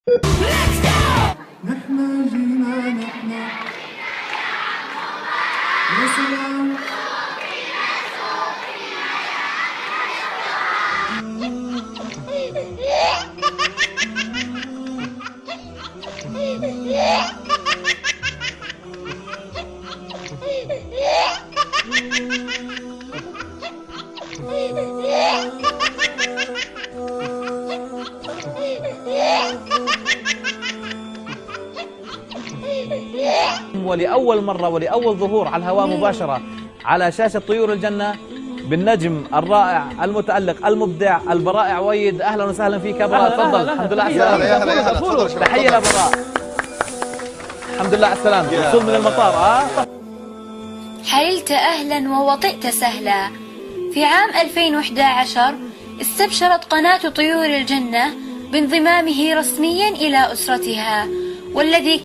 نحن جينا نحن يا سلام. ولأول مرة ولأول ظهور على الهواء مباشرة على شاشة طيور الجنة بالنجم الرائع المتألق المبدع البراء عويد. أهلا وسهلا فيك يا براء، تفضل. الحمد لله على السلامة. تحية لبراء. الحمد لله على السلامة. وصول من المطار. حللت أهلا ووطئت سهلا. في عام 2011 استبشرت قناة طيور الجنة بانضمامه رسميا إلى أسرتها، والذي